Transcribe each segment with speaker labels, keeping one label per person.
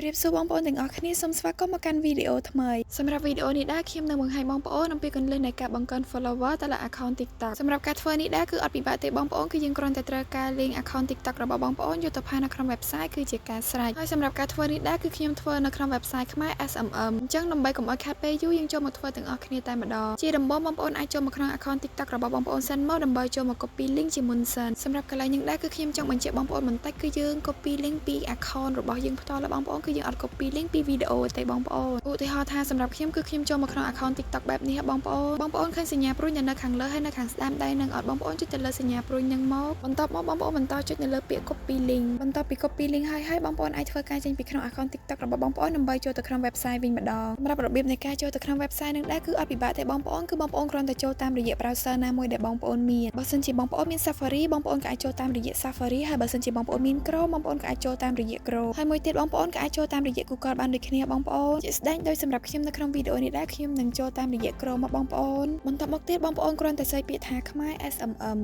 Speaker 1: រៀបសួរបងប្អូនទាំងអស់គ្នាសូមស្វាគមន៍មកកាន់វីដេអូថ្មីសម្រាប់វីដេអូនេះដែរខ្ញុំនឹងបង្ហាញបងប្អូនអំពីគន្លឹះនៃការបង្កើន follower ទៅលើ account TikTok សម្រាប់ការធ្វើនេះដែរគឺអត់ពិបាកទេបងប្អូនគឺយើងគ្រាន់តែត្រូវការ link account TikTok របស់បងប្អូនយកទៅផាសនៅក្នុង website គឺជាការស្រេចហើយសម្រាប់ការធ្វើនេះដែរគឺខ្ញុំធ្វើនៅក្នុង website ខ្មែរ SMM អញ្ចឹងដើម្បីកុំឲ្យខាតពេលយូរយើងចូលមកធ្វើទាំងអស់គ្នាតែម្ដងជាដំបូងបងប្អូនអាចចូលមកក្នុង account TikTok របស់បងប្អូនសិនមកដើម្បីចូលមក copy link ជាមុនសិនសម្រាប់កន្លែងនេះដែរគឺខ្ញុំចង់បញ្ជាក់បងប្អូនបន្តិចគឺយើង copy link ពី account របស់យើងផ្ទាល់បងប្អូនគឺយើងអត់ copy link ពីវីដេអូទេបងប្អូនឧទាហរណ៍ថាសម្រាប់ខ្ញុំគឺខ្ញុំចូលមកក្នុង account TikTok បែបនេះបងប្អូនឃើញសញ្ញាព្រួយនៅខាងលើហើយនៅខាងស្ដាំដៃនឹងអត់បងប្អូនចុចទៅលើសញ្ញាព្រួយនឹងមកបន្ទាប់មកបងប្អូនបន្តចុចនៅលើពាក្យ copy link បន្ទាប់ពី copy link ហើយបងប្អូនអាចធ្វើការចេញពីក្នុង account TikTok របស់បងប្អូនដើម្បីចូលទៅក្នុង website វិញម្ដងសម្រាប់របៀបនៃការចូលទៅក្នុង website នឹងដែរគឺអត់ពិបាកទេបងប្អូនគឺបងប្អូនគ្រាន់តែចូលតាមរយៈ browser ណាមួយដែលបងប្អូនមានបើសិនជាបងប្អូនមាន Safari បងប្អូនក៏អាចចូលតាមរយៈ Safari ហើយបើសិនជាបងប្អូនមាន Chrome បងប្អូនក៏អាចចូលតាមរយៈ Chrome ហើយមួយទៀតបងប្អូនក៏អាចចូលតាមរយៈ Google បានដូចគ្នាបងប្អូនជាស្ដែងដោយសម្រាប់ខ្ញុំនៅក្នុងវីដេអូនេះដែរខ្ញុំនឹងចូលតាមរយៈ Chrome មកបងប្អូនបន្តមកទៀតបងប្អូនគ្រាន់តែសេចពាក្យថាខ្មែរ SMM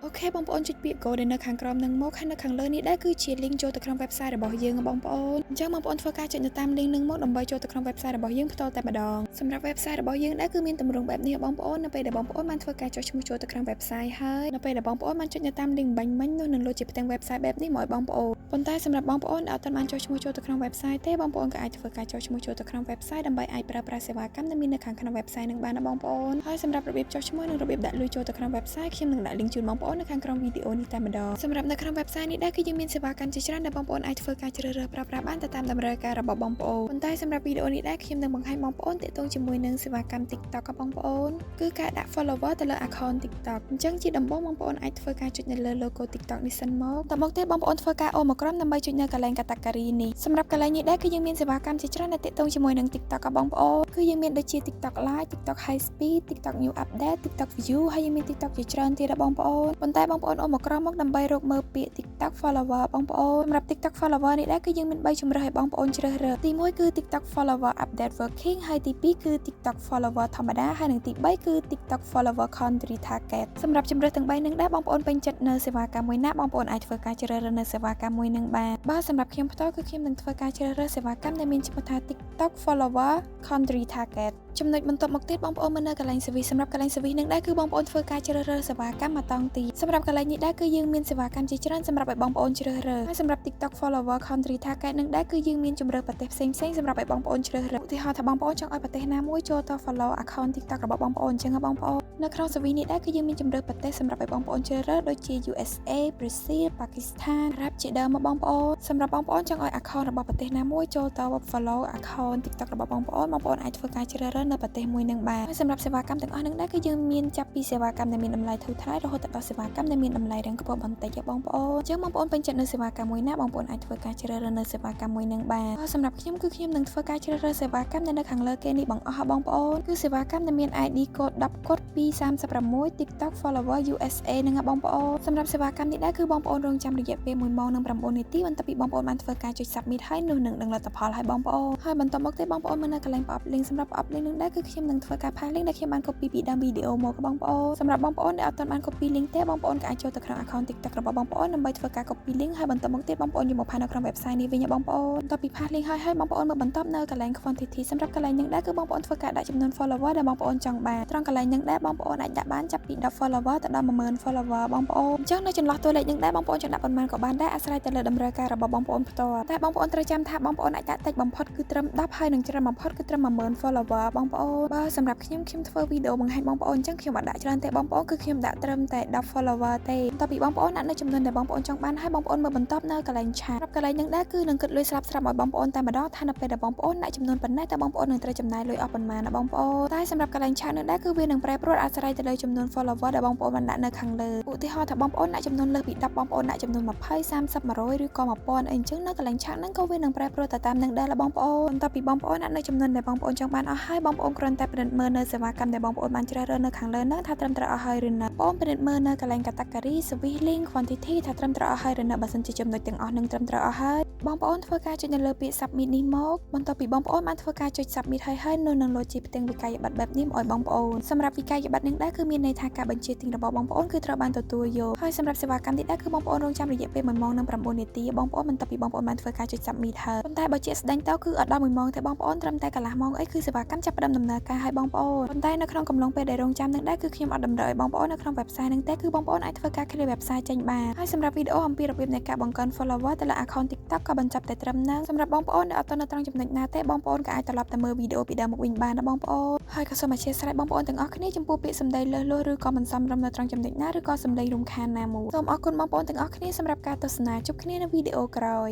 Speaker 1: អូខេបងប្អូនចុចពាក្យ Go ដែលនៅខាងក្រោមនឹងមកហើយនៅខាងលើនេះដែរគឺជា link ចូលទៅក្នុង website របស់យើងបងប្អូនអញ្ចឹងបងប្អូនធ្វើការចុចនៅតាម link នឹងមកដើម្បីចូលទៅក្នុង website របស់យើងផ្ទាល់តែម្ដងសម្រាប់ website របស់យើងដែរគឺមានទម្រង់បែបនេះបងប្អូននៅពេលដែលបងប្អូនបានធ្វើការចុចឈ្មោះចូលទៅក្នុង website ហើយនៅពេលដែលបងប្អូនបានចុចនៅតាម link បាញ់មិញនោះនឹងលោតជាផ្ទាំង website បែបនេះមកឲ្យបងប្អូនប៉ុន្តែសម្រាប់បងប្អូនដែលអត់ទាន់បានចុចឈ្មោះចូលទៅក្នុង website ទេបងប្អូនក៏អាចធ្វើការចុចឈ្មោះចូលទៅក្នុង website ដើម្បីអាចប្រើប្រាស់សេវាកម្មដែលមាននៅខាងក្នុង website នឹងបានណាបងប្អូនហើយសម្រាប់របៀបចុចឈ្មោះនិងរបៀបដាក់លុយចូលទៅក្នុង website ខ្ញុំនឹងដាក់ link ជូនបងប្អូននៅខាងក្រោមវីដេអូនេះតែម្ដងសម្រាប់នៅក្នុង website នេះដែរគឺយើងមានសេវាកម្មជាច្រើនដែលបងប្អូនអាចធ្វើការជ្រើសរើសប្រើប្រាស់បានទៅតាមតម្រូវការរបស់បងប្អូនប៉ុន្តែសម្រាប់វីដេអូនេះដែរខ្ញុំនឹងបង្ហាញបងប្អូនទាក់ទងជាមួយនឹងសេវាកម្ម TikTok របស់បងប្អូនគឺការដាក់ follower ទៅលើ account TikTok អញ្ចឹងជាដំបូងបងប្អូនអាចធ្វើការចុចនៅលើ logo TikTok នេះសិនមកតមកទៀតបងប្អូនធ្វើការអូមកក្រោមដើម្បីចុចនៅកន្លែង category នេះសម្រាប់កន្លែងនេះដែរគឺយើងមានសេវាកម្មជាច្រើនដែលទាក់ទងជាមួយនឹង TikTok របស់បងប្អូនគឺយើងមានដូចជា TikTok Live TikTok High Speed TikTok New Update TikTok View ហើយយើងមាន TikTok ជាច្រើនទៀតបងប្អូនប៉ុន្តែបងប្អូនអូមកក្រោមមកដើម្បីរកមើលពាក្យ TikTok follower បងប្អូនសម្រាប់ TikTok follower នេះដែរគឺយើងមាន3ជម្រើសឲ្យបងប្អូនជ្រើសរើសទី1គឺ TikTok follower update working ហើយទី2គឺ TikTok follower ធម្មតាហើយនិងទី3គឺ TikTok follower country target សម្រាប់ជម្រើសទាំង3នឹងដែរបងប្អូនពេញចិត្តនៅសេវាកម្មមួយណាបងប្អូនអាចធ្វើការជ្រើសរើសនៅសេវាកម្មមួយនឹងបានបើសម្រាប់ខ្ញុំផ្ទាល់គឺខ្ញុំនឹងធ្វើការជ្រើសរើសសេវាកម្មដែលមានឈ្មោះថា TikTok follower country targetចំណុចបន្ទាប់មកទៀតបងប្អូនមើលនៅកន្លែង service សម្រាប់កន្លែង service នឹងដែរគឺបងប្អូនធ្វើការជ្រើសរើសសេវាកម្មមកតង់ទីសម្រាប់កន្លែងនេះដែរគឺយើងមានសេវាកម្មជាច្រើនសម្រាប់ឲ្យបងប្អូនជ្រើសរើសហើយសម្រាប់ TikTok follower country target នឹងដែរគឺយើងមានជម្រើសប្រទេសផ្សេងៗសម្រាប់ឲ្យបងប្អូនជ្រើសរើសឧទាហរណ៍ថាបងប្អូនចង់ឲ្យប្រទេសណាមួយចូលទៅ follow account TikTok របស់បងប្អូនអញ្ចឹងបងប្អូននៅក្នុង service នេះដែរគឺយើងមានជម្រើសប្រទេសសម្រាប់ឲ្យបងប្អូនជ្រើសរើសដូចជា USA Brazil Pakistan អារ៉ាប់ជាដើមមកបងប្អូនសម្រាប់បងប្អូនចង់ឲ្យ account របស់ប្រទេសណាមួយចូលទៅ follow account TikTok របស់បងប្អូនអាចធ្វើការជ្រើសរើសនៅប្រទេសមួយនឹងបានហើយសម្រាប់សេវាកម្មទាំងអស់នឹងដែរគឺយើងមានចាប់ពីសេវាកម្មដែលមានតម្លៃធូរថ្លៃរហូតដល់សេវាកម្មដែលមានតម្លៃរាំងខ្ពស់បន្តិចបងប្អូនអញ្ចឹងបងប្អូនពេញចិត្តនៅសេវាកម្មមួយណាបងប្អូនអាចធ្វើការជ្រើសរើសនៅសេវាកម្មមួយនឹងបានហើយសម្រាប់ខ្ញុំគឺខ្ញុំនឹងធ្វើការជ្រើសរើសសេវាកម្មដែលនៅខាងលើគេនេះបងអស់បងប្អូនគឺសេវាកម្មដែលមាន ID code 10 code 236 TikTok follower USA នឹងបងប្អូនសម្រាប់សេវាកម្មនេះដែរគឺបងប្អូនរងចាំរយៈពេល1ម៉ោងនិង9នាទីបន្ទាប់ពីបងប្អូនបានធ្វើការចុច submit ហើយនោះនឹងដឹងលទ្ធផលហើយបងប្អូនហើយបន្តមកទៀតបងប្អូនមើលនៅកន្លែង pop link សម្រាប់ pop link នឹងដែរគឺខ្ញុំនឹងធ្វើការផាស link ដែលខ្ញុំបាន copy ពីដើមវីដេអូមកបងប្អូនសម្រាប់បងប្អូនដែលអត់ទាន់បាន copy link ទេបងប្អូនក៏អាចចូលទៅក្នុង account TikTok របស់បងប្អូនដើម្បីធ្វើការ copy link ហើយបន្តមកទៀតបងប្អូនយកមកផាសនៅក្នុង website នេះវិញបងប្អូនបន្ទាប់ពីផាស link ហើយបងប្អូនមើលបន្តនៅកន្លែង quantity សម្រាប់កន្លែងនឹងដែរគឺបងប្អូនធ្វើការដាក់ចំនួន follower ដែលបងប្អូនចង់បានត្រង់កន្លែងនឹងដែរបងប្អូនអាចដាក់បានចាប់ពី10 follower ទៅដល់10000 follower បងប្អូនអញ្ចឹងនៅចន្លោះតួលេខនឹងដែរបងប្អូនចង់ដាក់ប៉ុន្មានក៏បានដែរអាស្រ័យទៅលើតម្រូវការរបស់បងប្អូនផ្ទាល់តែបងប្អូនត្រូវចាំថាបងប្អូនអាចដាក់តិចបំផុតគឺត្រឹម10ហើយនិងច្រើនបំផុតគឺត្រឹម10000 follower បងប្អូនបើសម្រាប់ខ្ញុំធ្វើវីដេអូបង្ហាញបងប្អូនអញ្ចឹងខ្ញុំអត់ដាក់ច្រើនទេបងប្អូនគឺខ្ញុំដាក់ត្រឹមតែ10 follower ទេបន្ទាប់ពីបងប្អូនដាក់នៅចំនួនដែលបងប្អូនចង់បានហើយបងប្អូនមើលបន្តនៅកន្លែងឆាតកន្លែងនឹងដែរគឺនឹងគិតលុយស្រាប់ឲ្យបងប្អូនតែម្ដងថានៅពេលដែលបងប្អូនដាក់ចំនួនប៉ុណ្ណេះតើបងប្អូននឹងត្រូវចំណាយលុយអស់ប៉ុន្មានណាបងប្អូនតែសម្រាប់កន្លែងឆាតនឹងដែរគឺវានឹងប្រែប្រួលអាស្រ័យទៅលើចំនួន follower ដែលបងប្អូនបានដាក់នៅខាងលើឧទាហរណ៍ថាបងប្អូនដាក់ចំនួនលើសពី10បងប្អូនដាក់ចំនួន20 30 100ឬក៏1000អីអញ្ចឹងនៅកន្លែងឆាតហ្នឹងក៏វានឹងប្រែប្រួលទៅតាមនឹងដែរបងប្អូនបន្ទាប់ពីបងប្អូនដាក់នៅចំនួនដែលបងប្អូនចង់បានអស់ហើយបងប្អូនគ្រាន់តែពិនិត្យមើលនៅសេវាកម្មដែលបងប្អូនបានជ្រើសរើសនៅខាងលើហ្នឹងថាត្រឹមត្រូវអស់ហើយឬនៅបងពិនិត្យមើលនៅកន្លែង category service link quantity ថាត្រឹមត្រូវអស់ហើយឬនៅបើសិនជាចំណុចទាំងអស់នឹងត្រឹមត្រូវអស់ហើយបងប្អូនធ្វើការចុចនៅលើពាក្យ submit នេះមកបន្ទាប់ពីបងប្អូនបានធ្វើការចុច submit ហើយនោះនឹងលោតជាផ្ទាំងវិក័យប័ត្របែបនេះមកឲ្យបងប្អូនសម្រាប់វិក័យប បត្តិនឹងដែរគឺមានន័យថាការបញ្ជាទិញរបស់បងប្អូនគឺត្រូវបានទទួលយកហើយសម្រាប់សេវាកម្មនេះដែរគឺបងប្អូនរងចាំរយៈពេល1ម៉ោងនិង9នាទីបងប្អូនបន្ទាប់ពីបងប្អូនបានធ្វើការចុច submit ហើយប៉ុន្តែបើជាក់ស្ដែងទៅគឺអត់ដល់1ម៉ោងទេបងប្អូនត្រឹមតែកន្លះម៉ោងអីគឺសេវាកម្មចាប់ផ្ដើមដំណើរការហើយបងប្អូនប៉ុន្តែនៅក្នុងកំឡុងពេលដែលរងចាំនឹងដែរគឺខ្ញុំអត់តម្រូវឲ្យបងប្អូននៅក្នុង website នឹងទេគឺបងប្អូនអាចធ្វើការ clear website ចេញបានហើយសម្រាប់វីដេអូអំពីរបៀបនៃការបង្កើន follower ទៅលើ account TikTok ក៏បញ្ចប់តែត្រឹមហ្នឹងសម្រាប់បងប្អូនដែលអត់ទាន់នៅត្រង់ចំណុចណាទេបងប្អូនក៏អាចត្រឡប់ទៅមើលវីដេអូពីដើមមកវិញបានណាបងប្អូនហើយក៏សូមអធិស្ឋានបងប្អូនទាំងអស់គ្នាចំពោះពាក្យសម្ដីលើសលួសឬក៏មិនសមរម្យនៅត្រង់ចំណុចណាឬក៏សម្លេងរំខានណាមួយសូមអរគុណបងប្អូនទាំងអស់គ្នាសម្រាប់ការទស្សនាជួបគ្នានៅវីដេអូក្រោយ